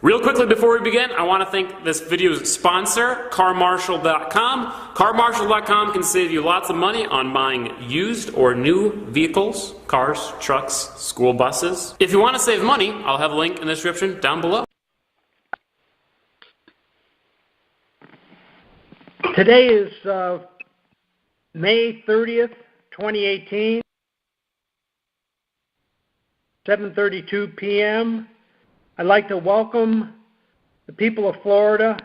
Real quickly before we begin, I want to thank this video's sponsor, CarMarshal.com. CarMarshal.com can save you lots of money on buying used or new vehicles, cars, trucks, school buses. If you want to save money, I'll have a link in the description down below. Today is May 30th, 2018, 7:32 p.m. I'd like to welcome the people of Florida.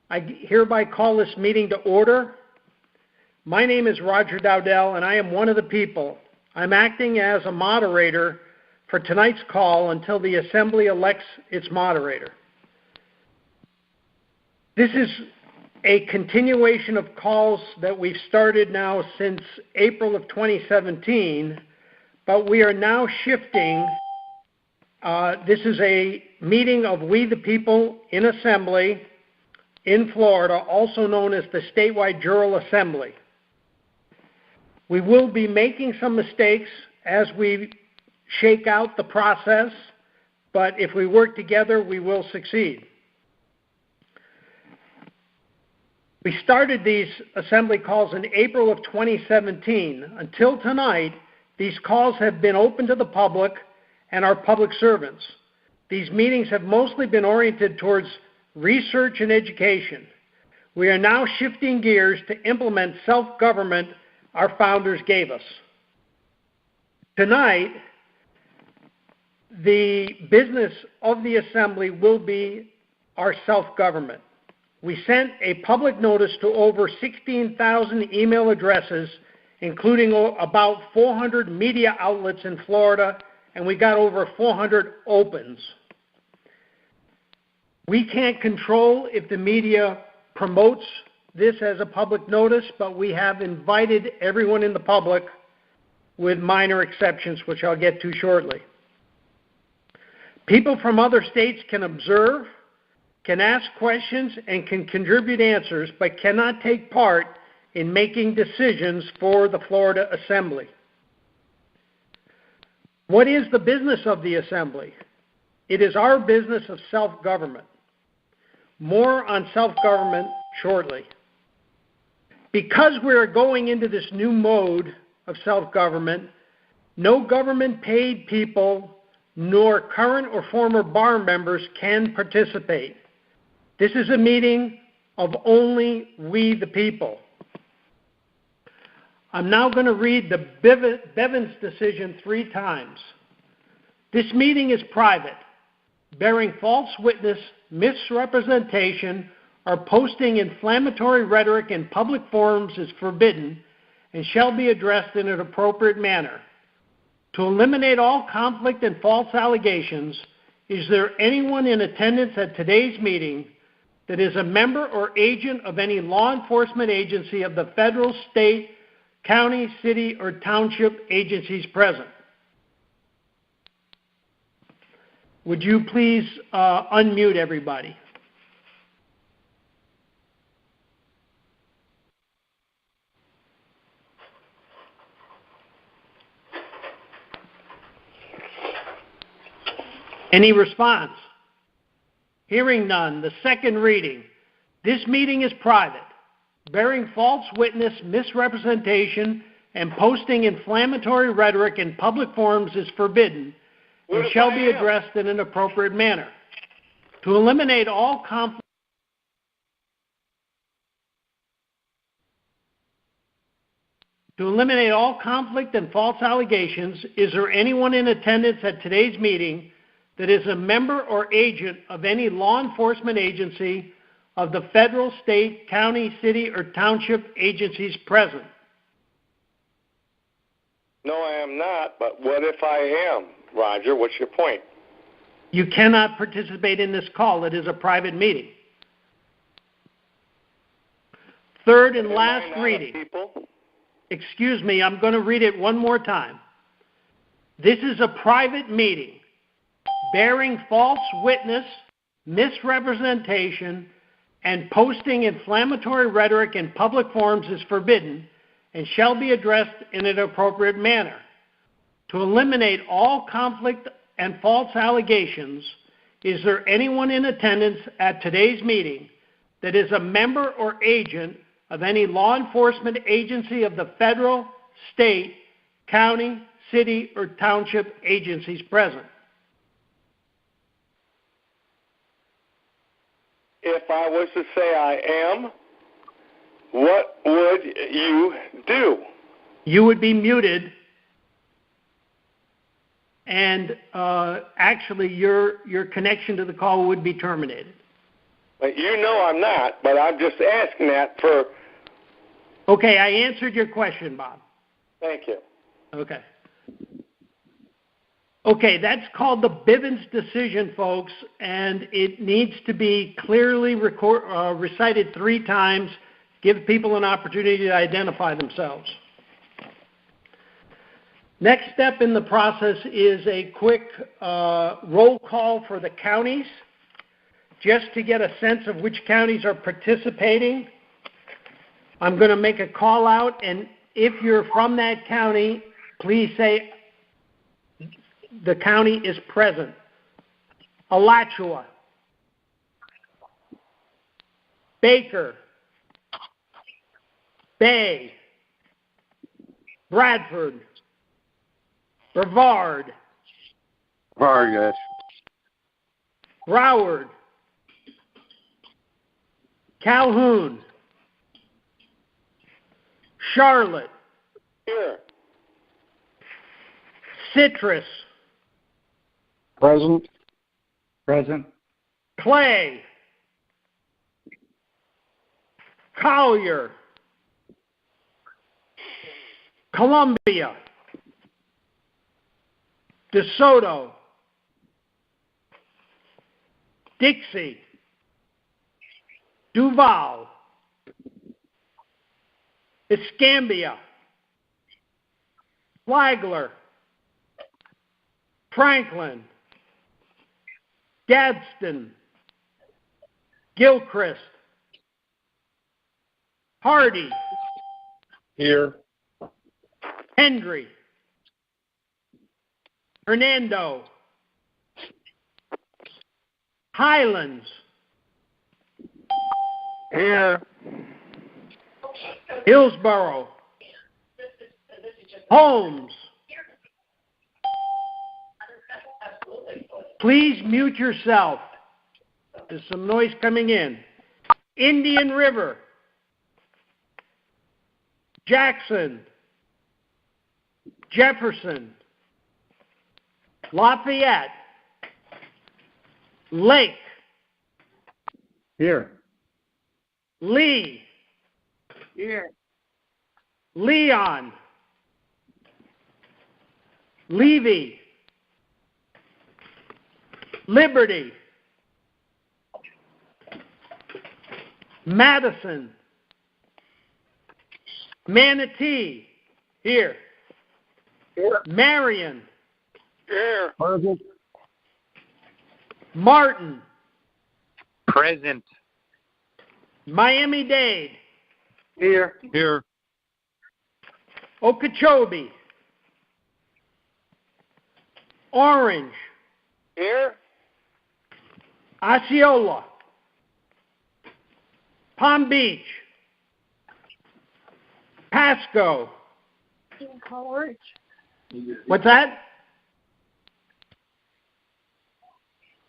I hereby call this meeting to order. My name is Roger Dowdell, and I am one of the people. I'm acting as a moderator for tonight's call until the Assembly elects its moderator. This is a continuation of calls that we've started now since April of 2017, but we are now shifting. This is a meeting of We the People in Assembly in Florida, also known as the Statewide General Assembly. We will be making some mistakes as we shake out the process, but if we work together, we will succeed. We started these assembly calls in April of 2017. Until tonight, these calls have been open to the public and our public servants. These meetings have mostly been oriented towards research and education. We are now shifting gears to implement self-government our founders gave us. Tonight, the business of the Assembly will be our self-government. We sent a public notice to over 16,000 email addresses, including about 400 media outlets in Florida, and we got over 400 opens. We can't control if the media promotes this as a public notice, but we have invited everyone in the public with minor exceptions, which I'll get to shortly. People from other states can observe, can ask questions, and can contribute answers, but cannot take part in making decisions for the Florida Assembly. What is the business of the Assembly? It is our business of self-government. More on self-government shortly. Because we are going into this new mode of self-government, no government-paid people nor current or former bar members can participate. This is a meeting of only we the people. I'm now going to read the Bevins decision 3 times. This meeting is private. Bearing false witness, misrepresentation, or posting inflammatory rhetoric in public forums is forbidden and shall be addressed in an appropriate manner. To eliminate all conflict and false allegations, is there anyone in attendance at today's meeting that is a member or agent of any law enforcement agency of the federal, state, county, city, or township agencies present? Would you please unmute everybody? Any response? Hearing none. The second reading. This meeting is private. Bearing false witness, misrepresentation, and posting inflammatory rhetoric in public forums is forbidden and shall be addressed in an appropriate manner. To eliminate all conflict and false allegations, is there anyone in attendance at today's meeting that is a member or agent of any law enforcement agency of the federal, state, county, city, or township agencies present? No, I am not, but what if I am? Roger, what's your point? You cannot participate in this call. It is a private meeting. Third and last reading. Excuse me, I'm going to read it one more time. This is a private meeting. Bearing false witness, misrepresentation, and posting inflammatory rhetoric in public forums is forbidden and shall be addressed in an appropriate manner. To eliminate all conflict and false allegations, is there anyone in attendance at today's meeting that is a member or agent of any law enforcement agency of the federal, state, county, city, or township agencies present? If I was to say I am, what would you do? You would be muted, and actually your connection to the call would be terminated. But you know I'm not, but I'm just asking that for... Okay, I answered your question, Bob. Thank you. Okay. Okay, that's called the Bivens decision, folks, and it needs to be clearly recited 3 times, give people an opportunity to identify themselves. Next step in the process is a quick roll call for the counties, just to get a sense of which counties are participating. I'm going to make a call out, and if you're from that county, please say the county is present. Alachua, Baker, Bay, Bradford, Brevard, Vargas, Broward, Calhoun, Charlotte, Here. Citrus, present. Present. Clay, Collier, Columbia, DeSoto, Dixie, Duval, Escambia, Flagler, Franklin, Gadsden, Gilchrist, Hardy, Here. Hendry, Hernando, Highlands, Here. Hillsborough, Holmes. Please mute yourself. There's some noise coming in. Indian River, Jackson, Jefferson, Lafayette, Lake, Here. Lee, Here. Leon, Levy, Liberty, Madison, Manatee, here, Here. Marion, Here. Present. Martin, Present. Miami-Dade, Here. Here. Okeechobee, Orange, Here. Osceola, Palm Beach, Pasco. What's that?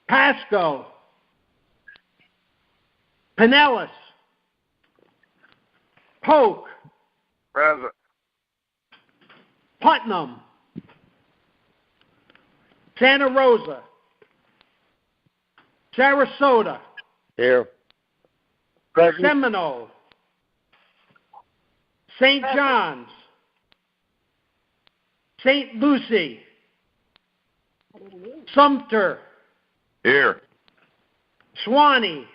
Pasco, Pinellas, Polk, Present. Putnam, Santa Rosa, Sarasota, Here. Present. Seminole, St. John's, St. Lucie, Sumter, Here. Suwannee,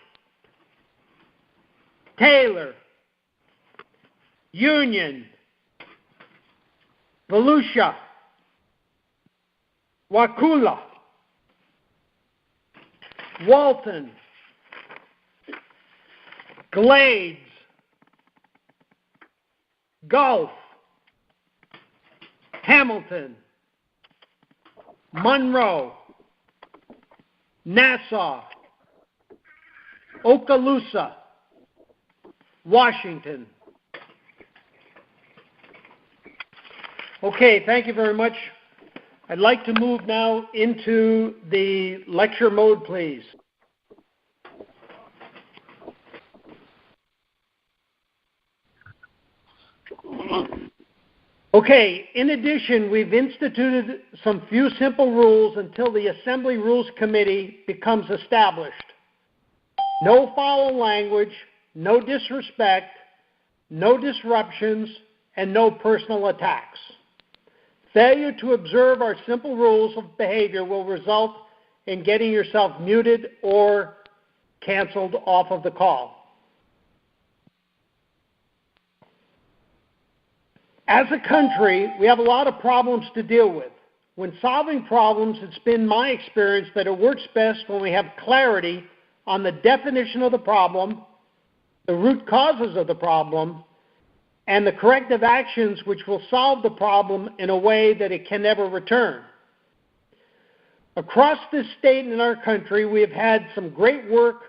Taylor, Union, Volusia, Wakulla, Walton, Glades, Gulf, Hamilton, Monroe, Nassau, Okaloosa, Washington. Okay, thank you very much. I'd like to move now into the lecture mode, please. Okay, in addition, we've instituted some few simple rules until the Assembly Rules Committee becomes established. No foul language, no disrespect, no disruptions, and no personal attacks. Failure to observe our simple rules of behavior will result in getting yourself muted or canceled off of the call. As a country, we have a lot of problems to deal with. When solving problems, it's been my experience that it works best when we have clarity on the definition of the problem, the root causes of the problem, and the corrective actions which will solve the problem in a way that it can never return. Across this state and in our country, we have had some great work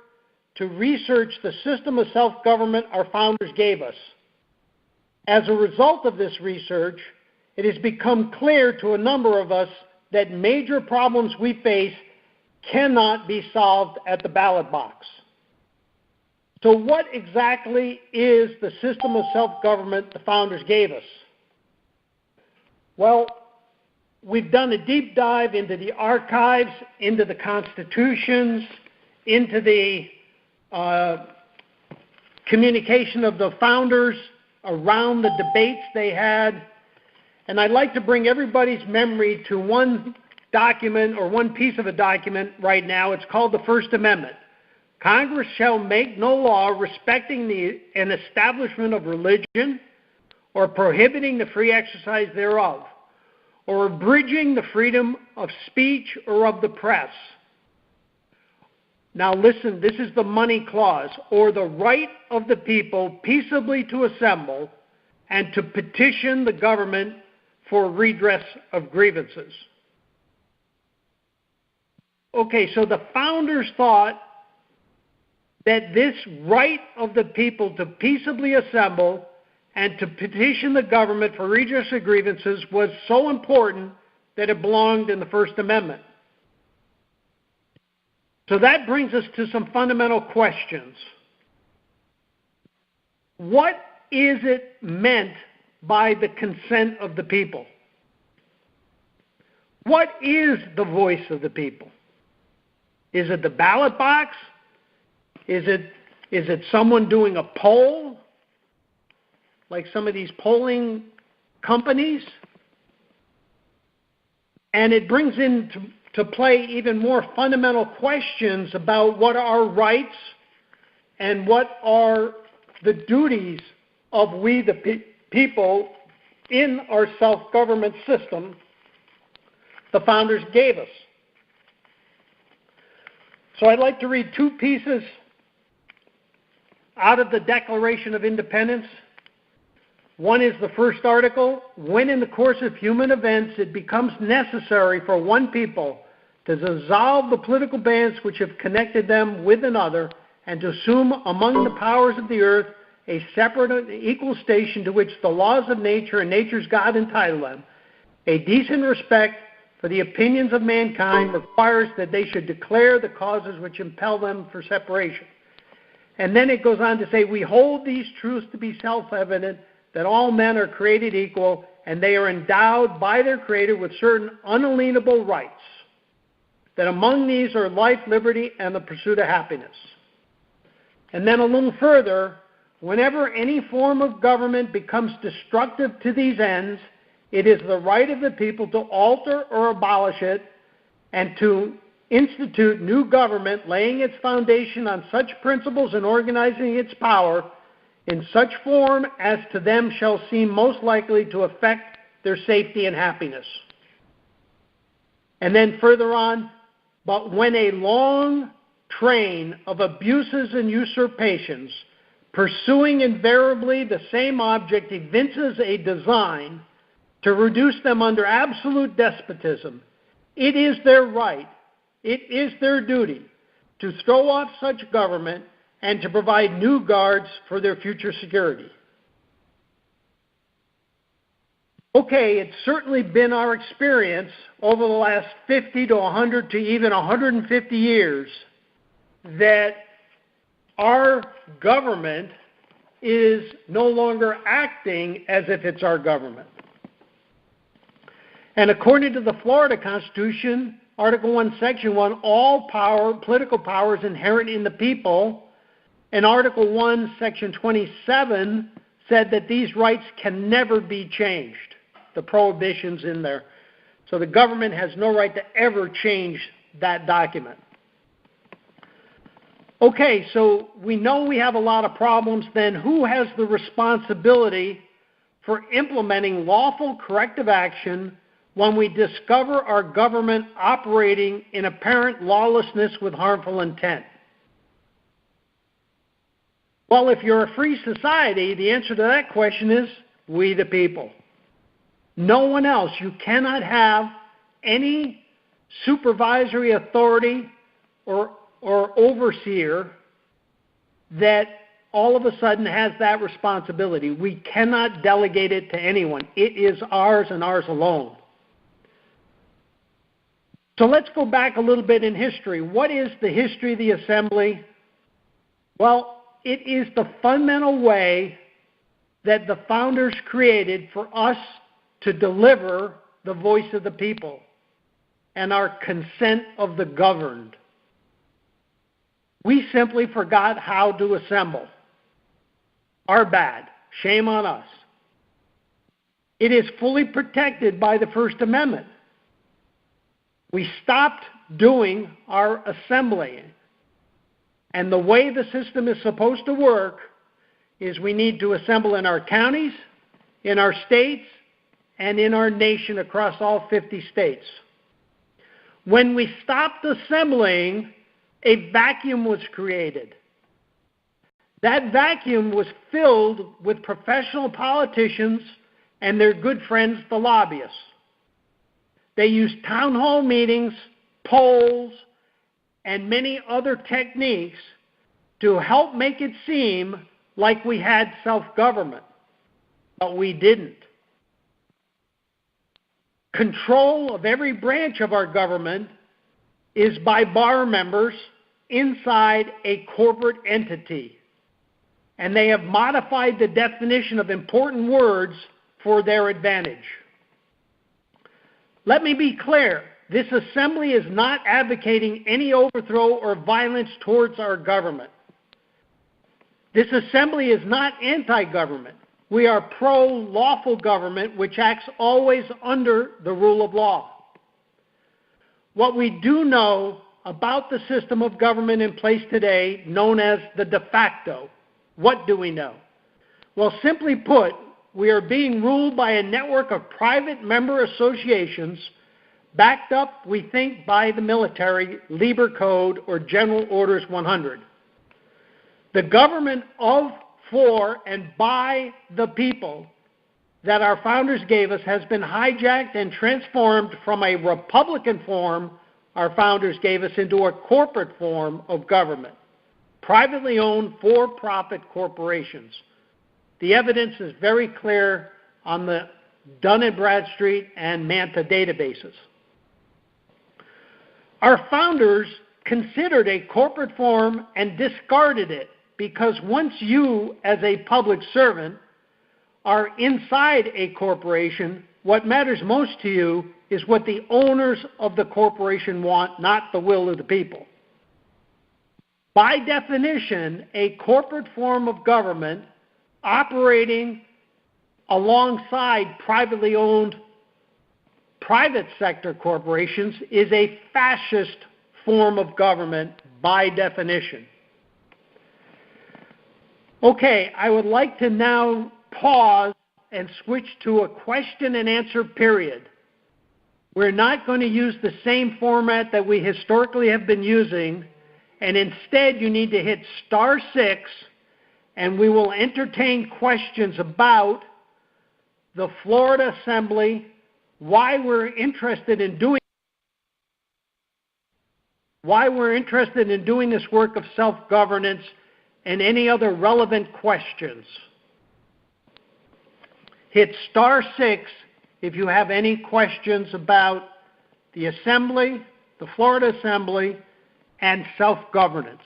to research the system of self-government our founders gave us. As a result of this research, it has become clear to a number of us that major problems we face cannot be solved at the ballot box. So what exactly is the system of self-government the founders gave us? Well, we've done a deep dive into the archives, into the constitutions, into the communication of the founders around the debates they had. And I'd like to bring everybody's memory to one document or one piece of a document right now. It's called the First Amendment. Congress shall make no law respecting an establishment of religion or prohibiting the free exercise thereof, or abridging the freedom of speech or of the press. Now listen, this is the money clause, or the right of the people peaceably to assemble and to petition the government for redress of grievances. Okay, so the founders thought that this right of the people to peaceably assemble and to petition the government for redress of grievances was so important that it belonged in the First Amendment. So that brings us to some fundamental questions. What is it meant by the consent of the people? What is the voice of the people? Is it the ballot box? Is it someone doing a poll, like some of these polling companies? And it brings into play even more fundamental questions about what are rights and what are the duties of we the people in our self-government system the founders gave us. So I'd like to read two pieces out of the Declaration of Independence. One is the first article. When in the course of human events it becomes necessary for one people to dissolve the political bands which have connected them with another, and to assume among the powers of the earth a separate and equal station to which the laws of nature and nature's God entitle them, a decent respect for the opinions of mankind requires that they should declare the causes which impel them for separation. And then it goes on to say, we hold these truths to be self-evident, that all men are created equal, and they are endowed by their Creator with certain unalienable rights, that among these are life, liberty, and the pursuit of happiness. And then a little further, whenever any form of government becomes destructive to these ends, it is the right of the people to alter or abolish it, and to institute new government, laying its foundation on such principles and organizing its power in such form as to them shall seem most likely to affect their safety and happiness. And then further on, but when a long train of abuses and usurpations, pursuing invariably the same object, evinces a design to reduce them under absolute despotism, it is their right it is their duty to throw off such government and to provide new guards for their future security. Okay, it's certainly been our experience over the last 50 to 100 to even 150 years that our government is no longer acting as if it's our government. And according to the Florida Constitution, Article 1, Section 1, all power, political power is inherent in the people. And Article 1, Section 27 said that these rights can never be changed. The prohibitions in there. So the government has no right to ever change that document. Okay, so we know we have a lot of problems. Then who has the responsibility for implementing lawful corrective action when we discover our government operating in apparent lawlessness with harmful intent? Well, if you're a free society, the answer to that question is we the people. No one else. You cannot have any supervisory authority or overseer that all of a sudden has that responsibility. We cannot delegate it to anyone. It is ours and ours alone. So let's go back a little bit in history. What is the history of the assembly? Well, it is the fundamental way that the founders created for us to deliver the voice of the people and our consent of the governed. We simply forgot how to assemble. Our bad. Shame on us. It is fully protected by the First Amendment. We stopped doing our assembling. And the way the system is supposed to work is we need to assemble in our counties, in our states, and in our nation across all 50 states. When we stopped assembling, a vacuum was created. That vacuum was filled with professional politicians and their good friends, the lobbyists. They used town hall meetings, polls, and many other techniques to help make it seem like we had self-government, but we didn't. Control of every branch of our government is by bar members inside a corporate entity. And they have modified the definition of important words for their advantage. Let me be clear. This assembly is not advocating any overthrow or violence towards our government. This assembly is not anti-government. We are pro-lawful government, which acts always under the rule of law. What we do know about the system of government in place today, known as the de facto, what do we know? Well, simply put, we are being ruled by a network of private member associations backed up, we think, by the military, Lieber Code, or General Orders 100. The government of, for, and by the people that our founders gave us has been hijacked and transformed from a Republican form our founders gave us into a corporate form of government, privately owned for-profit corporations. The evidence is very clear on the Dun & Bradstreet and Manta databases. Our founders considered a corporate form and discarded it because once you, as a public servant, are inside a corporation, what matters most to you is what the owners of the corporation want, not the will of the people. By definition, a corporate form of government operating alongside privately owned private sector corporations is a fascist form of government by definition. Okay, I would like to now pause and switch to a question and answer period. We're not going to use the same format that we historically have been using, and instead you need to hit *6, and we will entertain questions about the Florida Assembly, why we're interested in doing why we're interested in doing this work of self-governance, and any other relevant questions. Hit *6 if you have any questions about the Assembly, the Florida Assembly, and self-governance.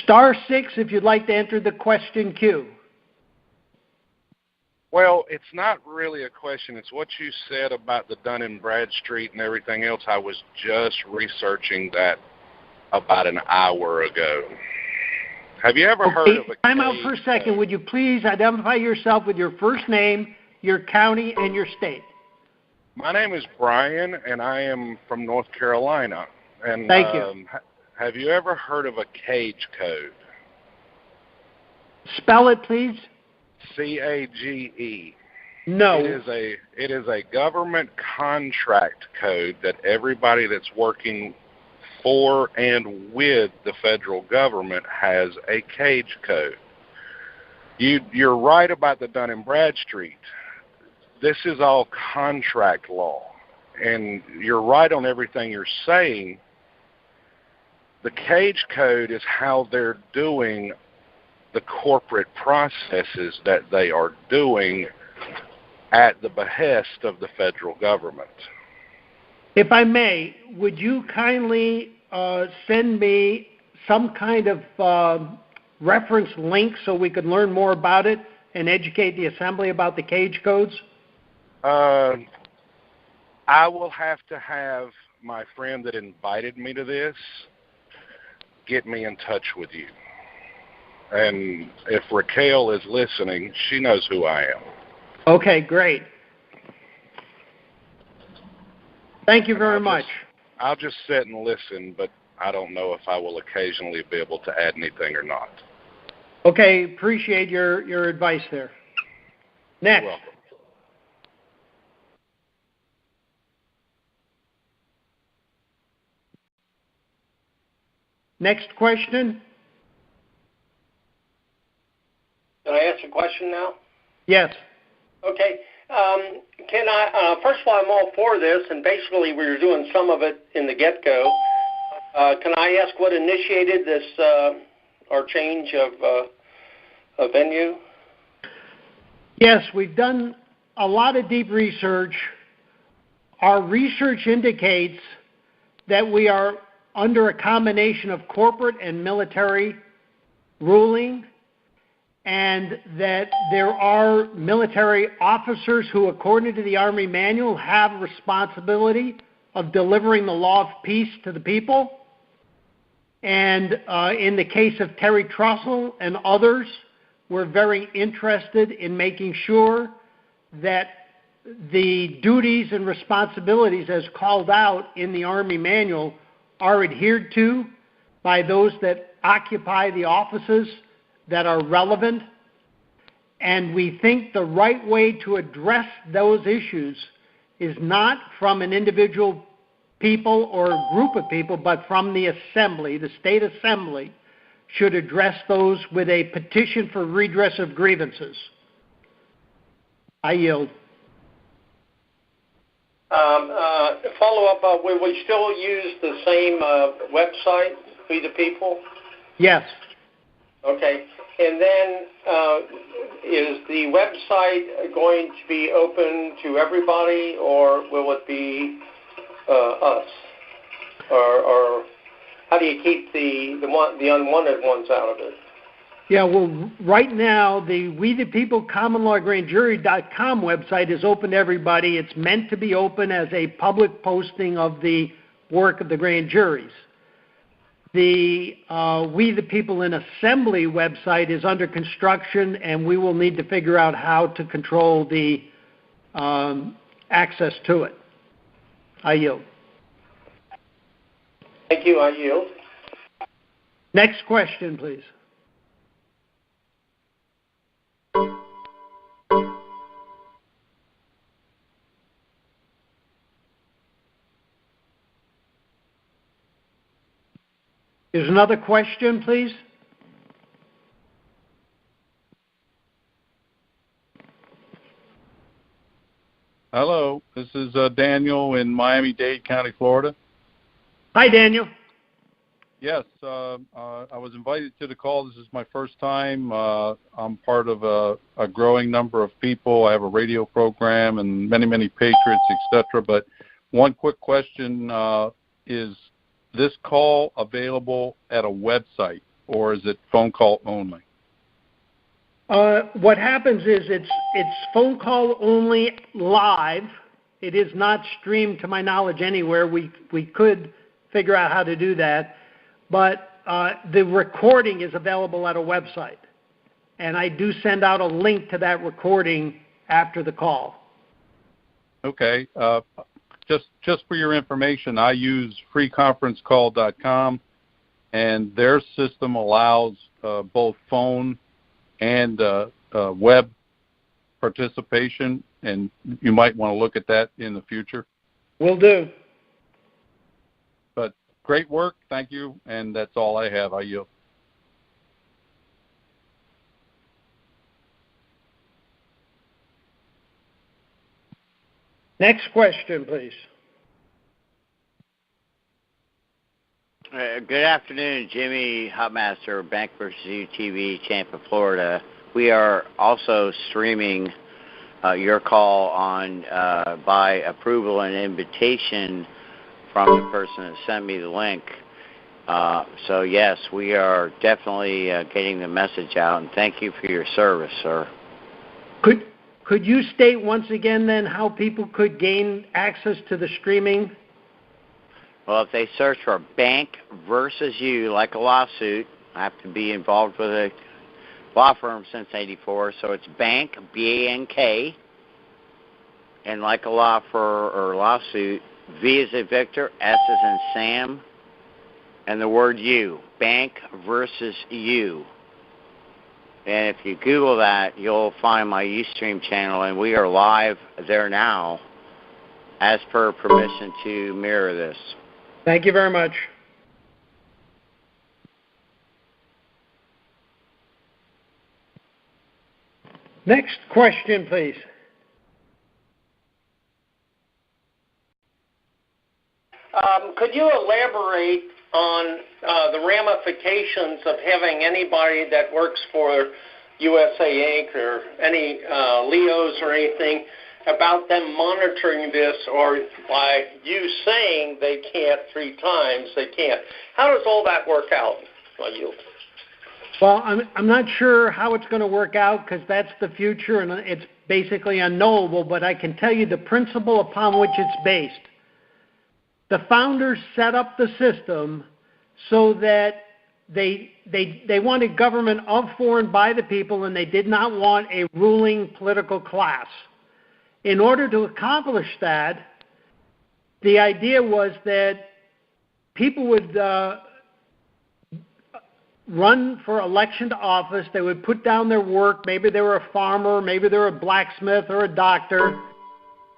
*6 if you'd like to enter the question queue. Well, it's not really a question. It's what you said about the Dun & Bradstreet and everything else. I was just researching that about an hour ago. Have you ever heard of a time out for a second. Would you please identify yourself with your first name, your county, and your state? My name is Brian, and I am from North Carolina. And thank you. Have you ever heard of a cage code? Spell it, please. CAGE. No. It is a government contract code that everybody that's working for and with the federal government has a cage code. You're right about the Dun & Bradstreet. This is all contract law, and you're right on everything you're saying. The cage code is how they're doing the corporate processes that they are doing at the behest of the federal government. If I may, would you kindly send me some kind of reference link so we could learn more about it and educate the Assembly about the cage codes? I will have to have my friend that invited me to this get me in touch with you. And if Raquel is listening, she knows who I am. Okay, great. Thank you very much. I'll just sit and listen, but I don't know if I will occasionally be able to add anything or not. Okay, appreciate your advice there. Next. You're welcome. Next question. Can I ask a question now? Yes. Okay. Can I, first of all, I'm all for this, and basically we were doing some of it in the get-go. Can I ask what initiated this, our change of venue? Yes, we've done a lot of deep research. Our research indicates that we are under a combination of corporate and military ruling, and that there are military officers who, according to the Army Manual, have responsibility of delivering the law of peace to the people. And in the case of Terry Trussell and others, we're very interested in making sure that the duties and responsibilities as called out in the Army Manual are adhered to by those that occupy the offices that are relevant. And we think the right way to address those issues is not from an individual people or a group of people, but from the Assembly. The State Assembly should address those with a petition for redress of grievances. I yield. Follow-up, will we still use the same website, We the People? Yes. Okay. And then is the website going to be open to everybody, or will it be us? Or how do you keep the unwanted ones out of it? Yeah, well, right now, the We the People Common Law Grand Jury.com website is open to everybody. It's meant to be open as a public posting of the work of the grand juries. The We the People in Assembly website is under construction, and we will need to figure out how to control the access to it. I yield. Thank you. I yield. Next question, please. There's another question, please. Hello, this is Daniel in Miami-Dade County, Florida. Hi, Daniel. Yes, I was invited to the call. This is my first time. I'm part of a growing number of people. I have a radio program and many patriots, etc. But one quick question, is this call available at a website, or is it phone call only? What happens is it's phone call only live. It is not streamed, to my knowledge, anywhere. We could figure out how to do that. But the recording is available at a website. And I do send out a link to that recording after the call. Okay. Just for your information, I use freeconferencecall.com, and their system allows both phone and web participation, and you might want to look at that in the future. Will do. But great work, thank you, and that's all I have. I yield. Next question, please. Good afternoon, Jimmy Hotmaster, Bank vs. UTV, Tampa, Florida. We are also streaming your call on by approval and invitation from the person that sent me the link. So yes, we are definitely getting the message out, and thank you for your service, sir. Could you state once again then how people could gain access to the streaming? Well, if they search for Bank versus You, like a lawsuit, I have to be involved with a law firm since '84, so it's Bank, B-A-N-K, and like a law or lawsuit, V as in Victor, S as in Sam, and the word You, Bank versus You. And if you Google that, you'll find my Ustream channel, and we are live there now as per permission to mirror this. Thank you very much. Next question, please. Could you elaborate on the ramifications of having anybody that works for USA Inc. or any LEOs or anything about them monitoring this, or by you saying they can't 3 times, they can't? How does all that work out? Well, I'm not sure how it's going to work out, because that's the future and it's basically unknowable, but I can tell you the principle upon which it's based. The founders set up the system so that they wanted government of, for, and by the people, and they did not want a ruling political class. In order to accomplish that, the idea was that people would run for election to office. They would put down their work. Maybe they were a farmer, maybe they were a blacksmith or a doctor,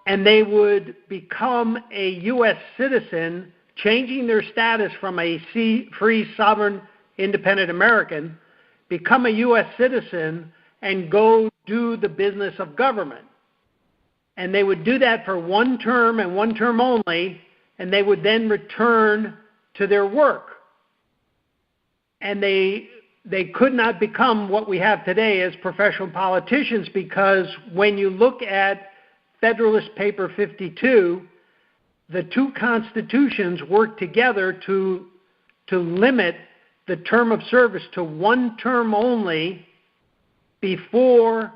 and they would become a U.S. citizen, changing their status from a free, sovereign, independent American, become a U.S. citizen, and go do the business of government. And they would do that for 1 term and 1 term only, and they would then return to their work. And they could not become what we have today as professional politicians, because when you look at Federalist Paper 52, the 2 constitutions work together to limit the term of service to 1 term only before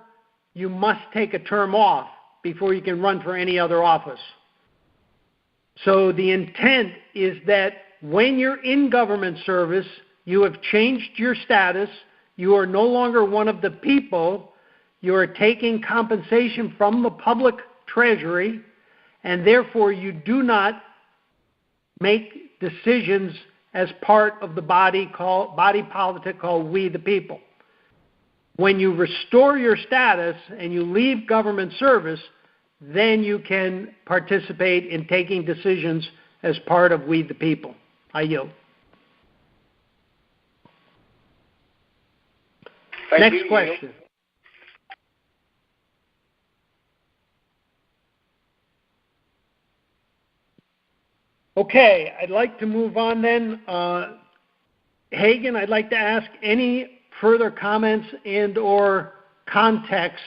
you must take a term off, before you can run for any other office. So the intent is that when you're in government service, you have changed your status, you are no longer one of the people, you are taking compensation from the public treasury, and therefore you do not make decisions as part of the body politic called We the People. When you restore your status and you leave government service, then you can participate in taking decisions as part of We the People. I yield. Next question. Okay, I'd like to move on then. Hagan, I'd like to ask any further comments and or context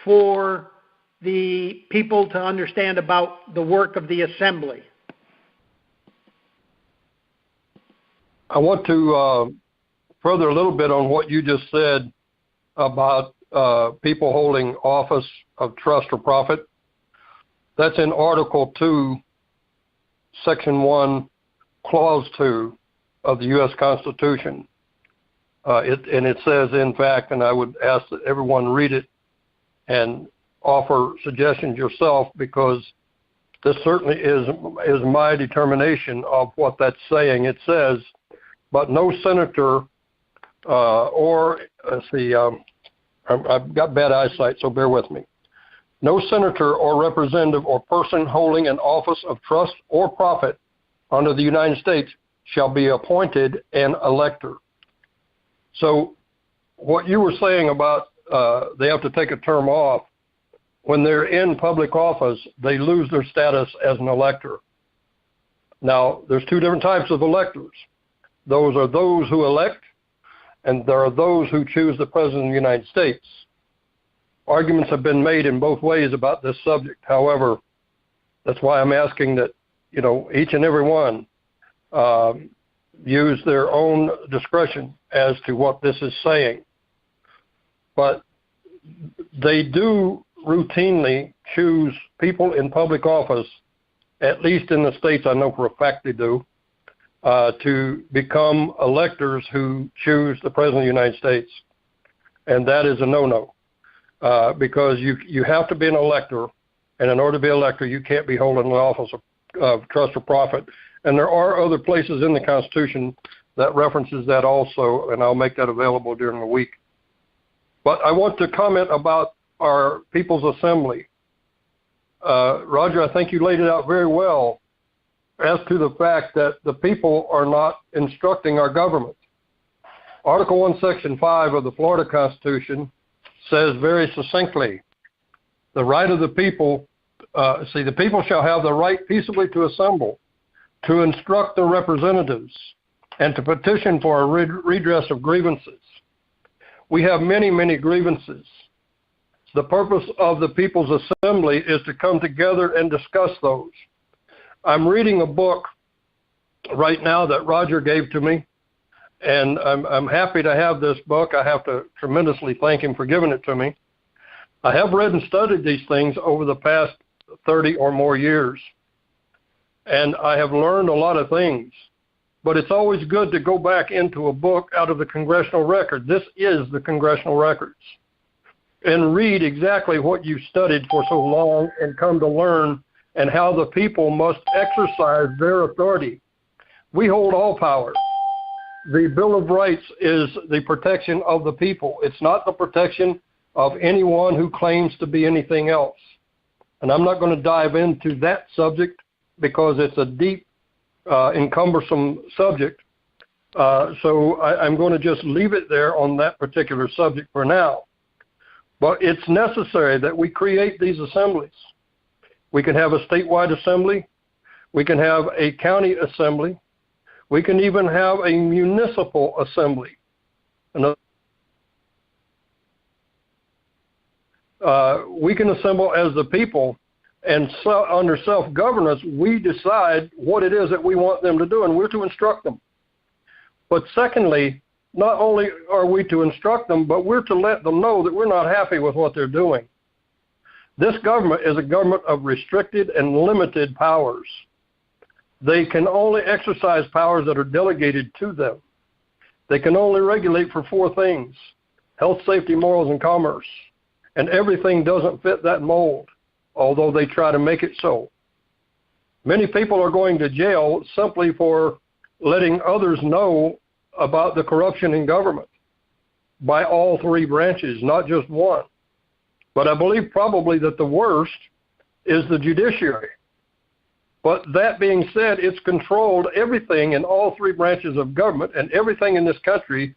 for the people to understand about the work of the assembly. I want to further a little bit on what you just said about people holding office of trust or profit. That's in Article 2, Section 1, Clause 2 of the U.S. Constitution. It says, in fact, and I would ask that everyone read it and offer suggestions yourself, because this certainly is my determination of what that's saying. It says, but no senator I've got bad eyesight, so bear with me. No senator or representative or person holding an office of trust or profit under the United States shall be appointed an elector. So what you were saying about they have to take a term off, when they're in public office, they lose their status as an elector. Now, there's two different types of electors. Those are those who elect, and there are those who choose the President of the United States. Arguments have been made in both ways about this subject. However, that's why I'm asking that, each and every one use their own discretion as to what this is saying. But they do routinely choose people in public office, at least in the states I know for a fact they do, to become electors who choose the President of the United States. And that is a no-no, because you have to be an elector, and in order to be an elector, you can't be holding the office of trust or profit. And there are other places in the Constitution that references that also, and I'll make that available during the week. But I want to comment about our People's Assembly. Roger, I think you laid it out very well as to the fact that the people are not instructing our government. Article 1, Section 5 of the Florida Constitution says very succinctly, the right of the people, the people shall have the right peaceably to assemble, to instruct their representatives, and to petition for a redress of grievances. We have many, many grievances. The purpose of the People's Assembly is to come together and discuss those. I'm reading a book right now that Roger gave to me, and I'm happy to have this book. I have to tremendously thank him for giving it to me. I have read and studied these things over the past 30 or more years, and I have learned a lot of things. But it's always good to go back into a book out of the congressional record. This is the congressional records. And read exactly what you studied for so long and come to learn, and how the people must exercise their authority. We hold all power. The Bill of Rights is the protection of the people. It's not the protection of anyone who claims to be anything else. And I'm not going to dive into that subject because it's a deep, encumbersome subject. So I'm going to just leave it there on that particular subject for now. But it's necessary that we create these assemblies. We can have a statewide assembly. We can have a county assembly. We can even have a municipal assembly. We can assemble as the people, and under self-governance, we decide what it is that we want them to do, and we're to instruct them. But secondly, not only are we to instruct them, but we're to let them know that we're not happy with what they're doing. This government is a government of restricted and limited powers. They can only exercise powers that are delegated to them. They can only regulate for 4 things: health, safety, morals, and commerce. And everything doesn't fit that mold, although they try to make it so. Many people are going to jail simply for letting others know about the corruption in government by all 3 branches, not just one. But I believe probably that the worst is the judiciary. But that being said, it's controlled everything in all 3 branches of government, and everything in this country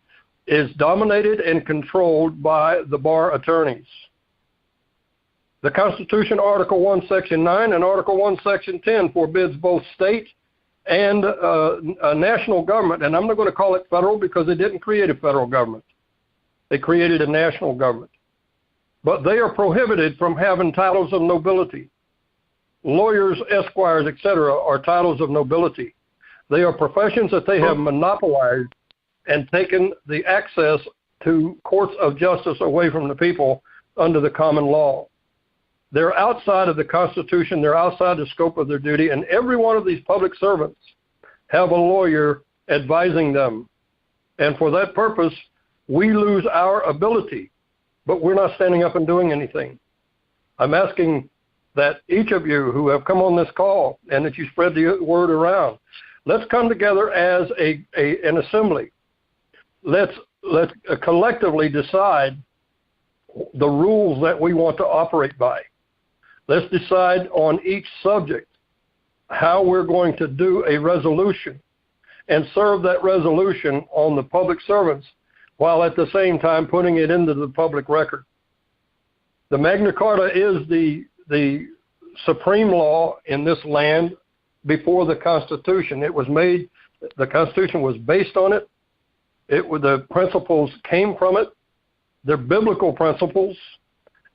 is dominated and controlled by the bar attorneys. The Constitution, Article 1, Section 9, and Article 1, Section 10 forbids both state and a national government, and I'm not going to call it federal because they didn't create a federal government. They created a national government. But they are prohibited from having titles of nobility. Lawyers, esquires, etc. are titles of nobility. They are professions that they have monopolized and taken the access to courts of justice away from the people under the common law. They're outside of the Constitution. They're outside the scope of their duty. And every one of these public servants have a lawyer advising them. And for that purpose, we lose our ability, but we're not standing up and doing anything. I'm asking that each of you who have come on this call and that you spread the word around, let's come together as an assembly. Let's collectively decide the rules that we want to operate by. Let's decide on each subject how we're going to do a resolution and serve that resolution on the public servants while at the same time putting it into the public record. The Magna Carta is the supreme law in this land before the Constitution. It was made, the Constitution was based on it. The principles came from it. They're biblical principles,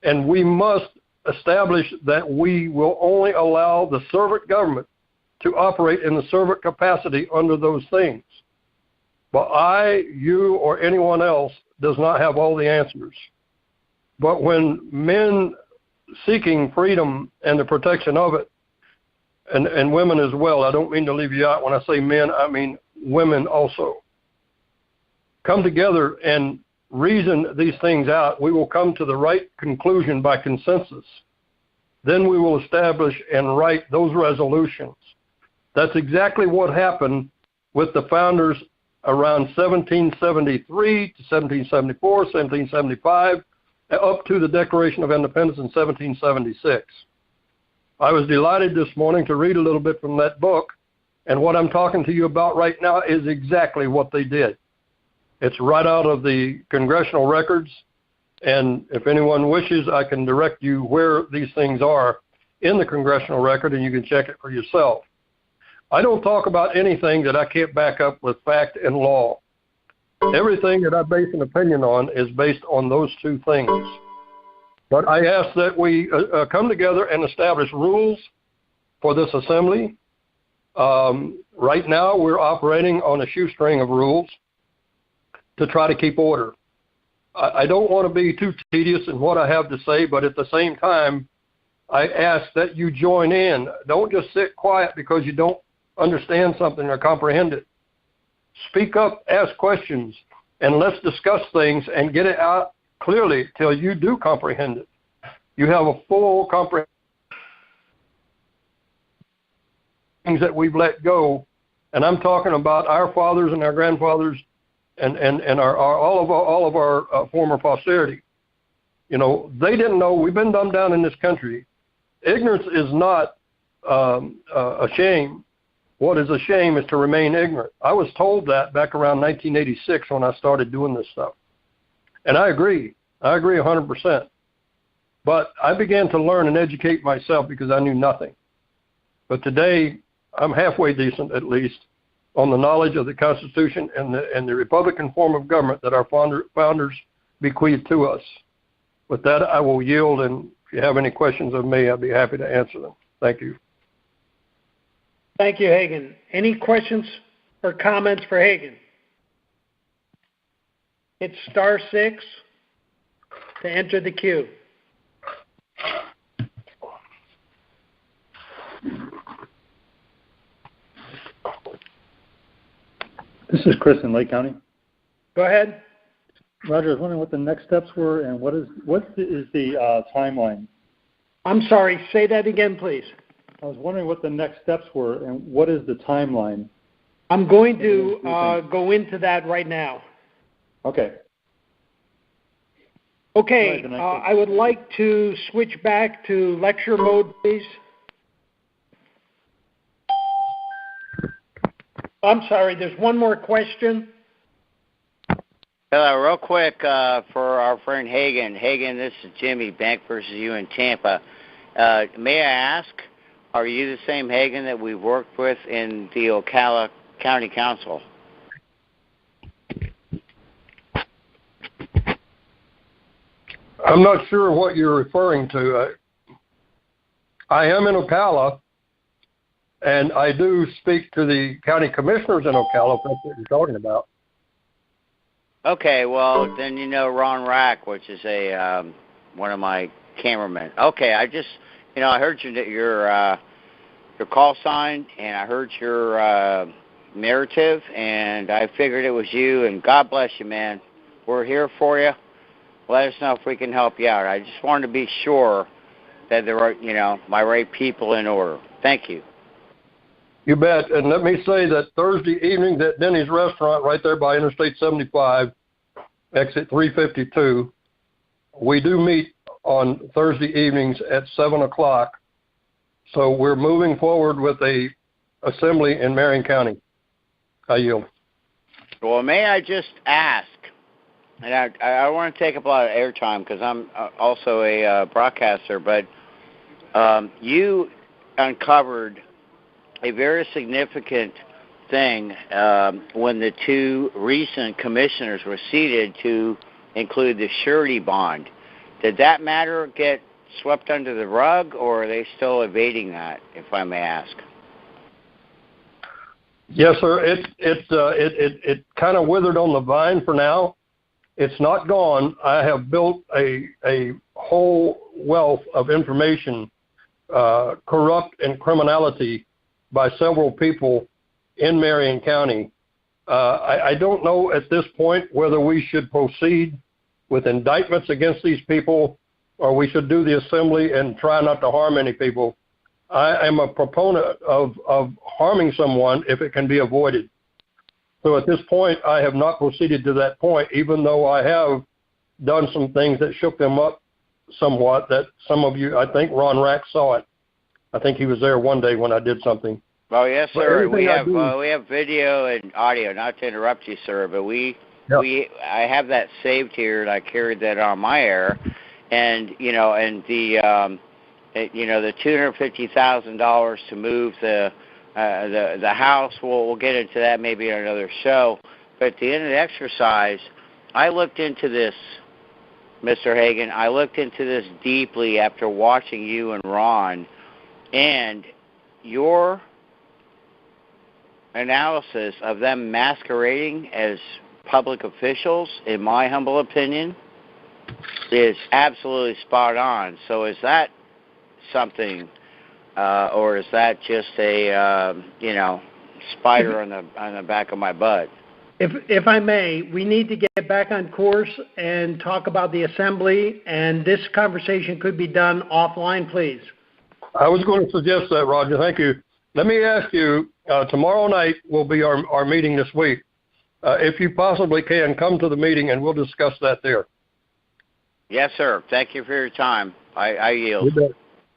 and we must establish that we will only allow the servant government to operate in the servant capacity under those things. But I, you, or anyone else does not have all the answers. But when men seeking freedom and the protection of it, and women as well, I don't mean to leave you out. When I say men, I mean women also, come together and reason these things out, we will come to the right conclusion by consensus. Then we will establish and write those resolutions. That's exactly what happened with the founders around 1773 to 1774, 1775, up to the Declaration of Independence in 1776. I was delighted this morning to read a little bit from that book, and what I'm talking to you about right now is exactly what they did. It's right out of the congressional records, and if anyone wishes, I can direct you where these things are in the congressional record, and you can check it for yourself. I don't talk about anything that I can't back up with fact and law. Everything that I base an opinion on is based on those two things. But I ask that we come together and establish rules for this assembly. Right now, we're operating on a shoestring of rules to try to keep order. I don't want to be too tedious in what I have to say, but at the same time, I ask that you join in. Don't just sit quiet because you don't understand something or comprehend it. Speak up, ask questions, and let's discuss things and get it out clearly till you do comprehend it. You have a full comprehension of things that we've let go, and I'm talking about our fathers and our grandfathers and all of our former posterity. You know, they didn't know. We've been dumbed down in this country. Ignorance is not a shame. What is a shame is to remain ignorant. I was told that back around 1986 when I started doing this stuff. And I agree. I agree 100%. But I began to learn and educate myself because I knew nothing. But today, I'm halfway decent, at least, on the knowledge of the Constitution and the Republican form of government that our founders bequeathed to us. With that, I will yield, and if you have any questions of me, I'd be happy to answer them. Thank you. Thank you, Hagan. Any questions or comments for Hagan? It's *6 to enter the queue. This is Chris in Lake County. Go ahead. Roger, I was wondering what the next steps were and what is the timeline? I'm sorry, say that again, please. I was wondering what the next steps were and what is the timeline? I'm going to go into that right now. Okay. Okay, I would like to switch back to lecture mode, please. I'm sorry, there's one more question. Hello, real quick for our friend Hagan. Hagan, this is Jimmy, Bank versus you in Tampa. May I ask, are you the same Hagan that we've worked with in the Ocala County Council? I'm not sure what you're referring to. I am in Ocala, and I do speak to the county commissioners in Ocala, if that's what you're talking about. Okay, well, then you know Ron Rack, which is a one of my cameramen. Okay, I just, I heard your call sign, and I heard your narrative, and I figured it was you, and God bless you, man. We're here for you. Let us know if we can help you out. I just wanted to be sure that there are, my right people in order. Thank you. You bet. And let me say that Thursday evening at Denny's restaurant right there by Interstate 75, exit 352, we do meet on Thursday evenings at 7 o'clock. So we're moving forward with a assembly in Marion County. I yield. Well, may I just ask, and I want to take up a lot of airtime because I'm also a broadcaster, but you uncovered a very significant thing when the two recent commissioners were seated to include the surety bond. Did that matter get swept under the rug, or are they still evading that, if I may ask? Yes, sir. It kind of withered on the vine for now. It's not gone. I have built a whole wealth of information, corrupt and criminality by several people in Marion County. I don't know at this point whether we should proceed with indictments against these people or we should do the assembly and try not to harm any people. I am a proponent of harming someone if it can be avoided. So at this point, I have not proceeded to that point, even though I have done some things that shook them up somewhat that some of you, I think Ron Rack saw it. I think he was there one day when I did something. Oh, yes, sir. We have video and audio, not to interrupt you, sir, but I have that saved here, and I carried that on my air. And, the $250,000 to move the house, we'll get into that maybe in another show. But at the end of the exercise, I looked into this, Mr. Hagan. I looked into this deeply after watching you and Ron, and your analysis of them masquerading as public officials, in my humble opinion, is absolutely spot on. So is that something, or is that just a spider on the back of my butt? If I may, we need to get back on course and talk about the assembly, and this conversation could be done offline, please. I was going to suggest that, Roger. Thank you. Let me ask you, tomorrow night will be our meeting this week. If you possibly can, come to the meeting and we'll discuss that there. Yes, sir. Thank you for your time. I yield. You bet.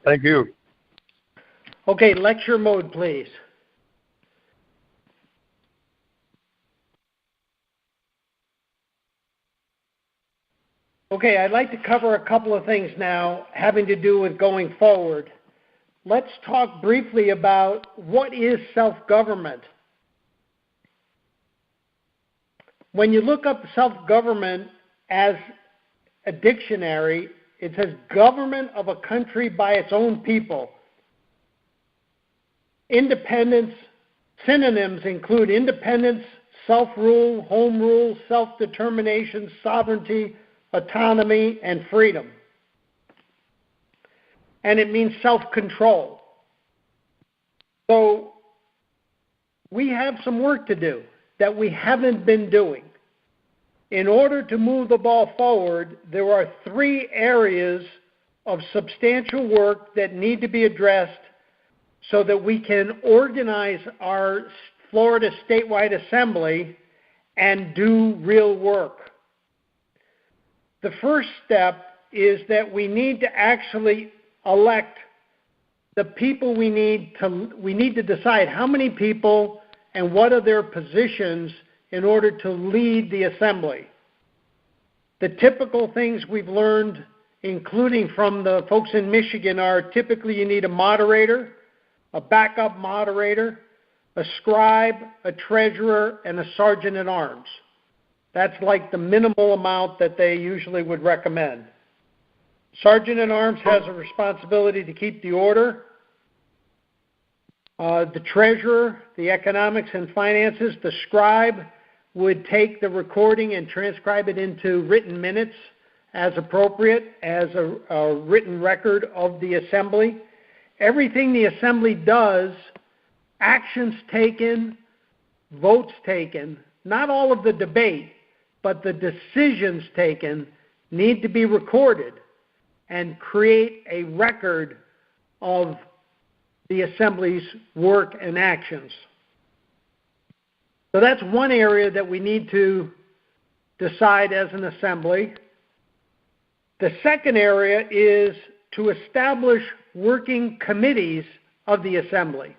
Thank you. Okay, lecture mode, please. Okay, I'd like to cover a couple of things now having to do with going forward. Let's talk briefly about what is self-government. When you look up self-government as a dictionary, it says government of a country by its own people. Independence, synonyms include independence, self-rule, home rule, self-determination, sovereignty, autonomy, and freedom. And it means self-control. So we have some work to do that we haven't been doing. In order to move the ball forward, there are 3 areas of substantial work that need to be addressed so that we can organize our Florida statewide assembly and do real work. The first step is that we need to actually elect the people we need to decide how many people and what are their positions in order to lead the assembly. The typical things we've learned, including from the folks in Michigan, are typically you need a moderator, a backup moderator, a scribe, a treasurer, and a sergeant at arms. That's like the minimal amount that they usually would recommend. Sergeant at arms has a responsibility to keep the order. The treasurer, the economics and finances, the scribe would take the recording and transcribe it into written minutes as appropriate, as a written record of the assembly. Everything the assembly does, actions taken, votes taken, not all of the debate, but the decisions taken need to be recorded and create a record of the assembly's work and actions. So that's one area that we need to decide as an assembly. The second area is to establish working committees of the assembly.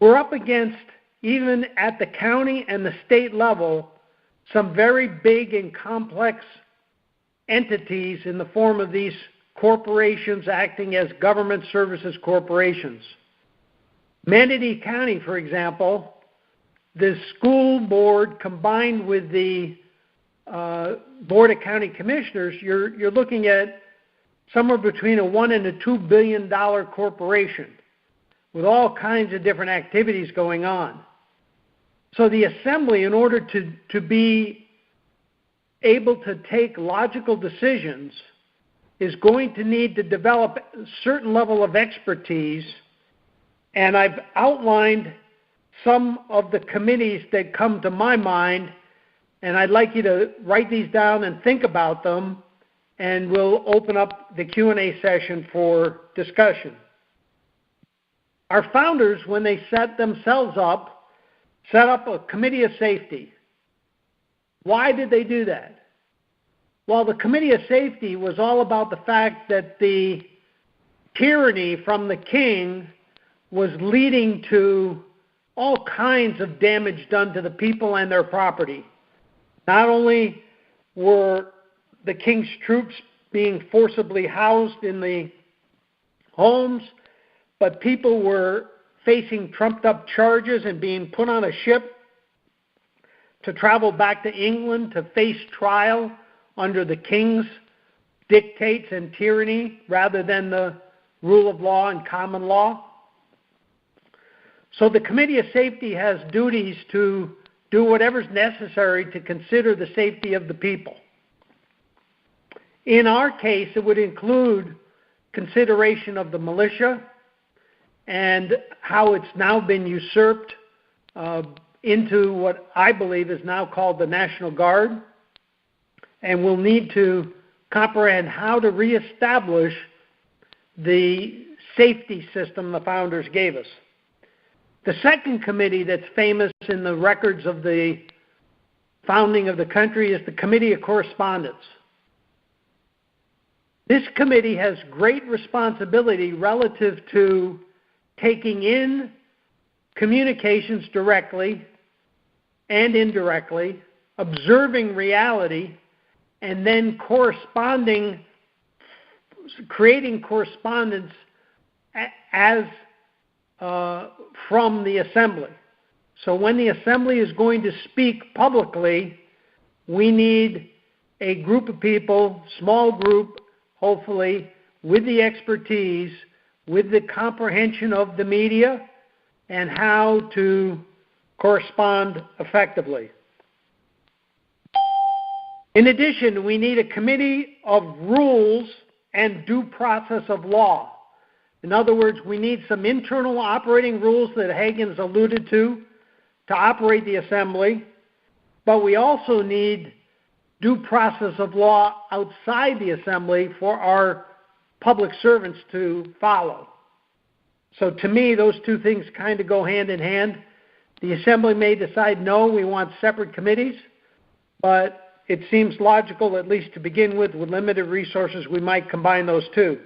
We're up against, even at the county and the state level, some very big and complex entities in the form of these corporations acting as government services corporations. Manatee County, for example, the school board combined with the Board of County Commissioners, you're looking at somewhere between a $1 and a $2 billion corporation with all kinds of different activities going on. So the assembly, in order to be able to take logical decisions, is going to need to develop a certain level of expertise, and I've outlined some of the committees that come to my mind, and I'd like you to write these down and think about them, and we'll open up the Q&A session for discussion. Our founders, when they set themselves up, set up a committee of safety. Why did they do that? Well, the committee of safety was all about the fact that the tyranny from the king was leading to all kinds of damage done to the people and their property. Not only were the king's troops being forcibly housed in the homes, but people were facing trumped-up charges and being put on a ship to travel back to England to face trial under the king's dictates and tyranny rather than the rule of law and common law. So the Committee of Safety has duties to do whatever's necessary to consider the safety of the people. In our case, it would include consideration of the militia and how it's now been usurped into what I believe is now called the National Guard. And we'll need to comprehend how to reestablish the safety system the founders gave us. The second committee that's famous in the records of the founding of the country is the Committee of Correspondence. This committee has great responsibility relative to taking in communications directly and indirectly, observing reality, and then creating correspondence as from the assembly. So when the assembly is going to speak publicly, we need a group of people, small group, hopefully, with the expertise, with the comprehension of the media, and how to correspond effectively. In addition, we need a committee of rules and due process of law. In other words, we need some internal operating rules that Hagen's alluded to operate the assembly, but we also need due process of law outside the assembly for our public servants to follow. So to me, those two things kind of go hand in hand. The assembly may decide, no, we want separate committees, but it seems logical, at least to begin with limited resources, we might combine those two.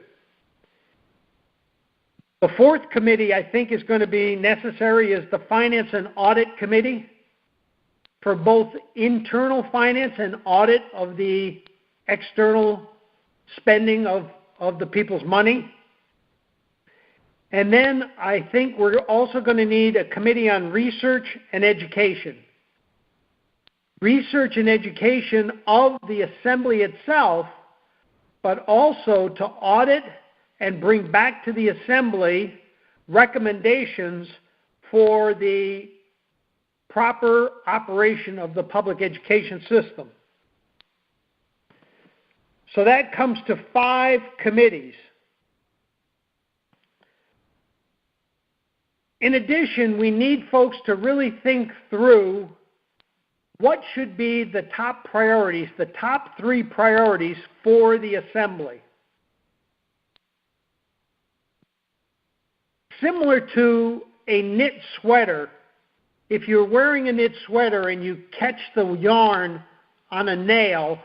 The fourth committee I think is going to be necessary is the Finance and Audit Committee. for both internal finance and audit of the external spending of the people's money. And then I think we're also going to need a committee on research and education. Research and education of the assembly itself, but also to audit and bring back to the assembly recommendations for the proper operation of the public education system. So that comes to 5 committees. In addition, we need folks to really think through what should be the top priorities, the top 3 priorities for the assembly. Similar to a knit sweater, if you're wearing a knit sweater and you catch the yarn on a nail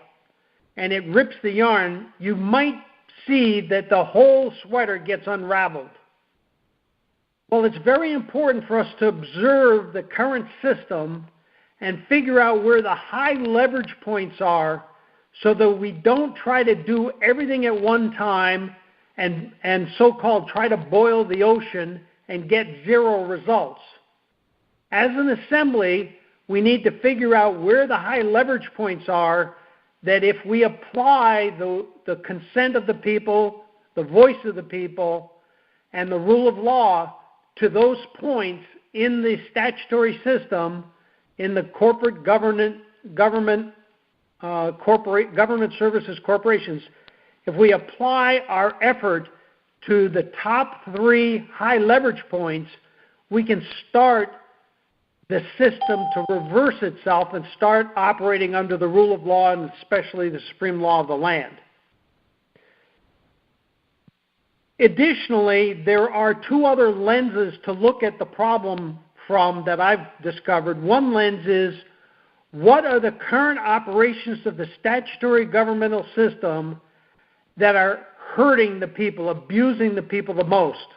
and it rips the yarn, you might see that the whole sweater gets unraveled. Well, it's very important for us to observe the current system and figure out where the high leverage points are so that we don't try to do everything at one time and so-called try to boil the ocean and get 0 results. As an assembly, we need to figure out where the high leverage points are that if we apply the consent of the people, the voice of the people, and the rule of law to those points in the statutory system, in the corporate government services corporations, if we apply our effort to the top 3 high leverage points, we can start the system to reverse itself and start operating under the rule of law and especially the supreme law of the land. Additionally, there are 2 other lenses to look at the problem from that I've discovered. One lens is, what are the current operations of the statutory governmental system that are hurting the people, abusing the people the most?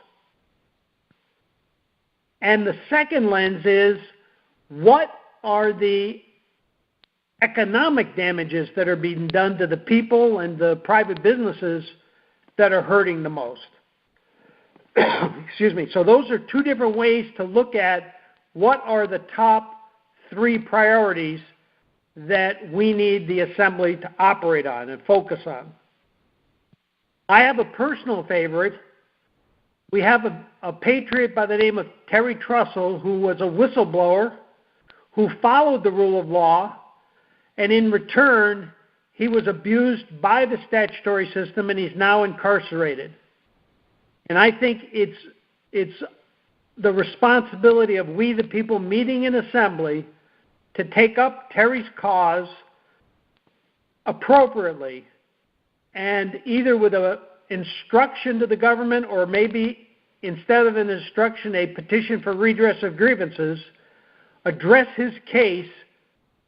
And the second lens is, what are the economic damages that are being done to the people and the private businesses that are hurting the most? Excuse me. So those are 2 different ways to look at what are the top 3 priorities that we need the assembly to operate on and focus on. I have a personal favorite. We have a patriot by the name of Terry Trussell, who was a whistleblower, who followed the rule of law, and in return, he was abused by the statutory system, and he's now incarcerated. And I think it's the responsibility of we, the people meeting in assembly, to take up Terry's cause appropriately, and either with an instruction to the government, or maybe instead of an instruction, a petition for redress of grievances, address his case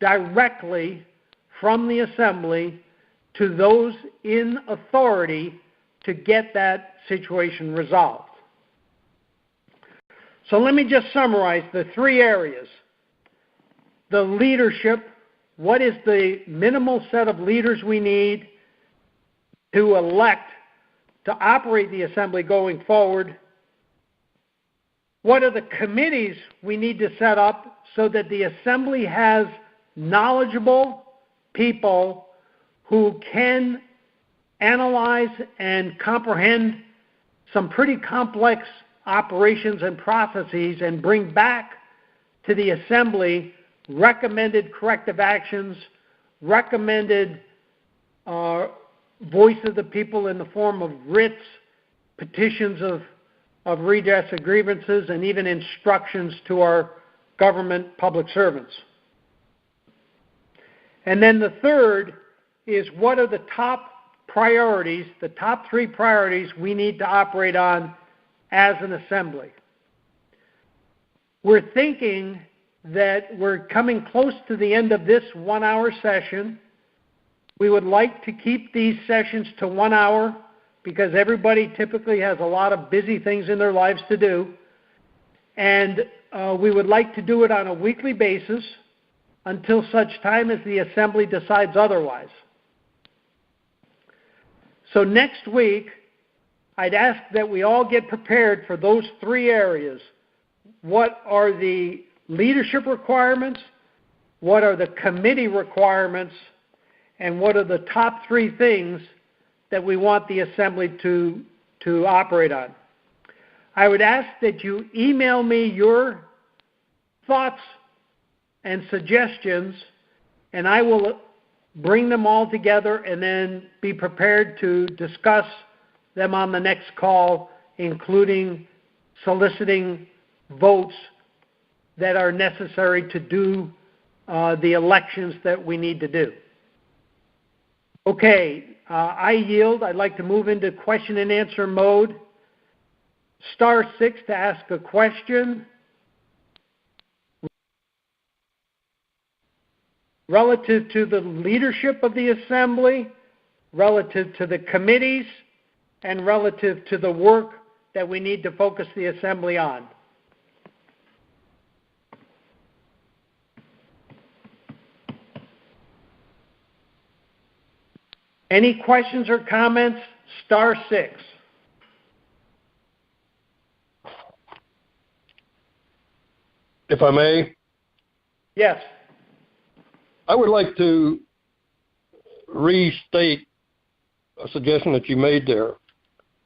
directly from the assembly to those in authority to get that situation resolved. So let me just summarize the 3 areas. The leadership, what is the minimal set of leaders we need to elect to operate the assembly going forward? What are the committees we need to set up so that the assembly has knowledgeable people who can analyze and comprehend some pretty complex operations and processes and bring back to the assembly recommended corrective actions, recommended voice of the people in the form of writs, petitions of redress of grievances, and even instructions to our government public servants. And then the third is, what are the top priorities, the top 3 priorities we need to operate on as an assembly? We're thinking that we're coming close to the end of this 1-hour session. We would like to keep these sessions to 1 hour because everybody typically has a lot of busy things in their lives to do. And we would like to do it on a weekly basis. until such time as the Assembly decides otherwise. So next week, I'd ask that we all get prepared for those three areas. What are the leadership requirements? What are the committee requirements? And what are the top three things that we want the Assembly to operate on? I would ask that you email me your thoughts and suggestions, and I will bring them all together and then be prepared to discuss them on the next call, including soliciting votes that are necessary to do the elections that we need to do. Okay, I yield. I'd like to move into question and answer mode. *6 to ask a question. Relative to the leadership of the Assembly, relative to the committees, and relative to the work that we need to focus the Assembly on. Any questions or comments? *6. If I may? Yes. I would like to restate a suggestion that you made there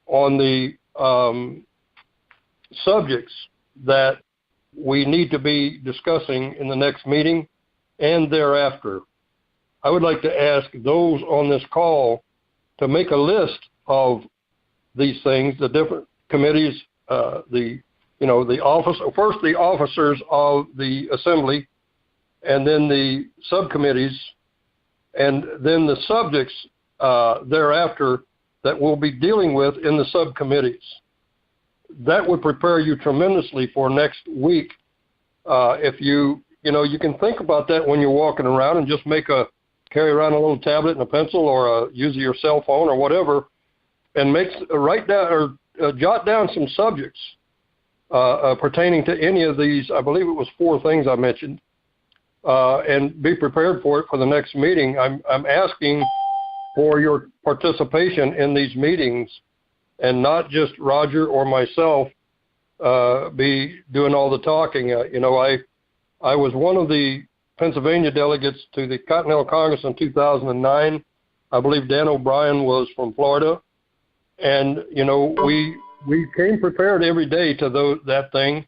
on the subjects that we need to be discussing in the next meeting and thereafter. I would like to ask those on this call to make a list of these things, the different committees, the officers of the Assembly, and then the subcommittees, and then the subjects thereafter that we'll be dealing with in the subcommittees. That would prepare you tremendously for next week. If you can think about that when you're walking around and just carry around a little tablet and a pencil, or use your cell phone or whatever, and write down or jot down some subjects pertaining to any of these. I believe it was 4 things I mentioned. And be prepared for it for the next meeting. I'm asking for your participation in these meetings, and not just Roger or myself be doing all the talking. I was one of the Pennsylvania delegates to the Continental Congress in 2009. I believe Dan O'Brien was from Florida, and we came prepared every day to that thing,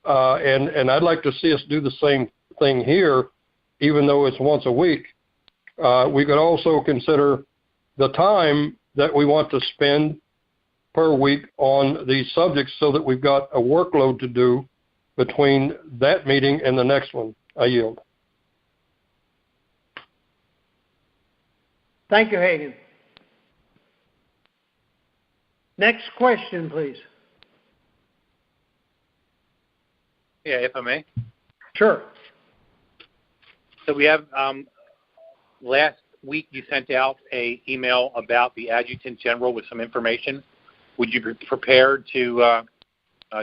and I'd like to see us do the same thing here, even though it's once a week. We could also consider the time that we want to spend per week on these subjects, so that we've got a workload to do between that meeting and the next one. I yield. Thank you, Hagan. Next question, please. Yeah, if I may. Sure. So we have, last week you sent out an email about the Adjutant General with some information. Would you be prepared to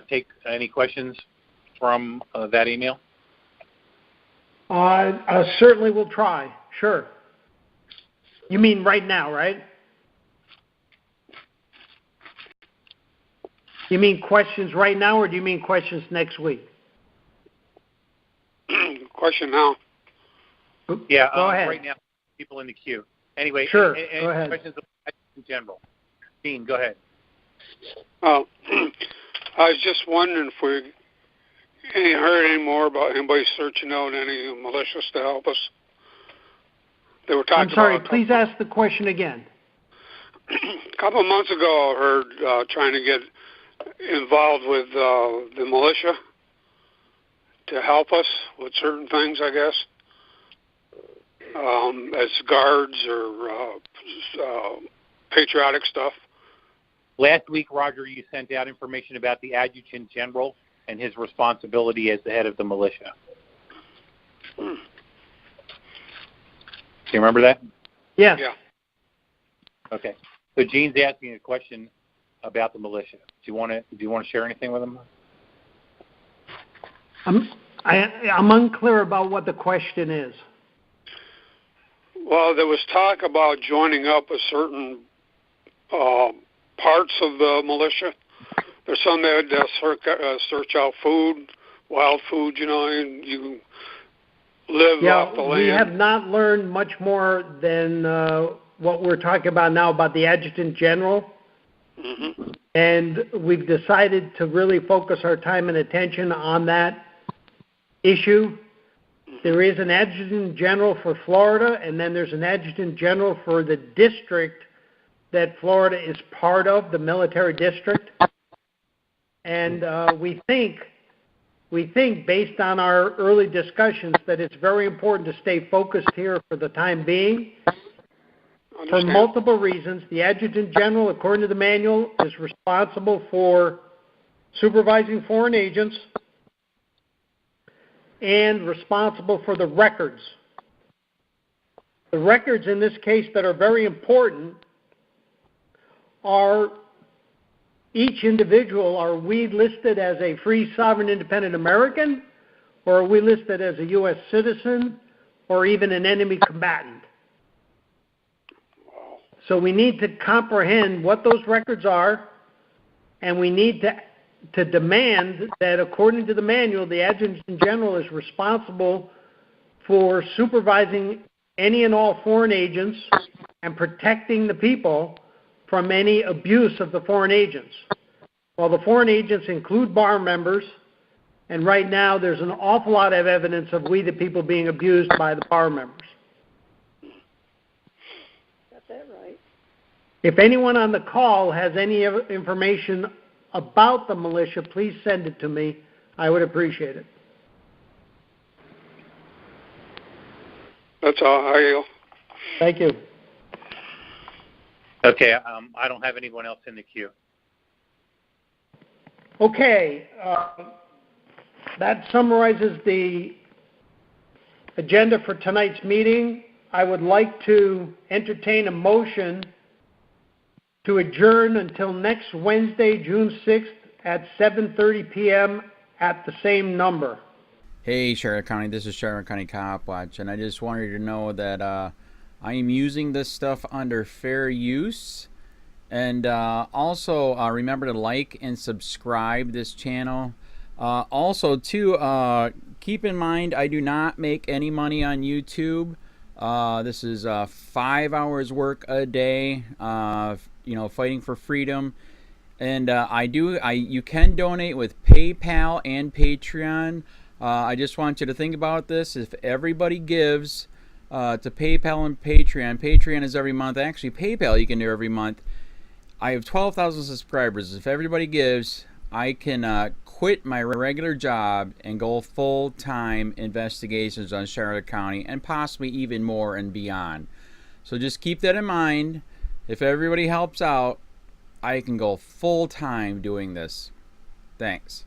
take any questions from that email? I certainly will try. Sure. You mean right now, right? You mean questions right now, or do you mean questions next week? Question now. Yeah, go ahead. Right now, people in the queue. Anyway, sure. Any go ahead. questions in general? Dean, go ahead. I was just wondering if we heard any more about anybody searching out any militias to help us. They were talking. I'm sorry. Please ask the question again. A couple of months ago, I heard trying to get involved with the militia to help us with certain things, I guess, as guards or patriotic stuff. Last week, Roger, you sent out information about the Adjutant General and his responsibility as the head of the militia. Do you remember that? Yes. Yeah. Okay. So Gene's asking a question about the militia. Do you want to share anything with him? I'm unclear about what the question is. Well, there was talk about joining up with certain parts of the militia. There's some that search out food, wild food, and you live off the land. We have not learned much more than what we're talking about now about the Adjutant General. Mm-hmm. And we've decided to really focus our time and attention on that issue. There is an Adjutant General for Florida, and then there's an Adjutant General for the district that Florida is part of, the military district. And we think, based on our early discussions, that it's very important to stay focused here for the time being. For multiple reasons. The Adjutant General, according to the manual, is responsible for supervising foreign agents and responsible for the records. The records in this case that are very important are each individual. Are we listed as a free, sovereign, independent American, or are we listed as a U.S. citizen, or even an enemy combatant? So we need to comprehend what those records are, and we need to demand that, according to the manual, the Adjutant General is responsible for supervising any and all foreign agents and protecting the people from any abuse of the foreign agents. Well, the foreign agents include bar members, and right now there's an awful lot of evidence of we the people being abused by the bar members. If anyone on the call has any information about the militia, please send it to me. I would appreciate it. That's all. I yield. Thank you. Okay, I don't have anyone else in the queue. Okay, that summarizes the agenda for tonight's meeting. I would like to entertain a motion to adjourn until next Wednesday, June 6th at 7:30 p.m. at the same number. Hey, Charlotte County, this is Charlotte County Copwatch, and I just wanted you to know that I am using this stuff under fair use. And also remember to like and subscribe this channel. Also, too, keep in mind I do not make any money on YouTube. This is 5 hours work a day. Fighting for freedom, and you can donate with PayPal and Patreon. I just want you to think about this. If everybody gives to PayPal and Patreon is every month. Actually, PayPal you can do every month. I have 12,000 subscribers. If everybody gives, I can quit my regular job and go full-time investigations on Charlotte County and possibly even more and beyond. So just keep that in mind. If everybody helps out, I can go full-time doing this. Thanks.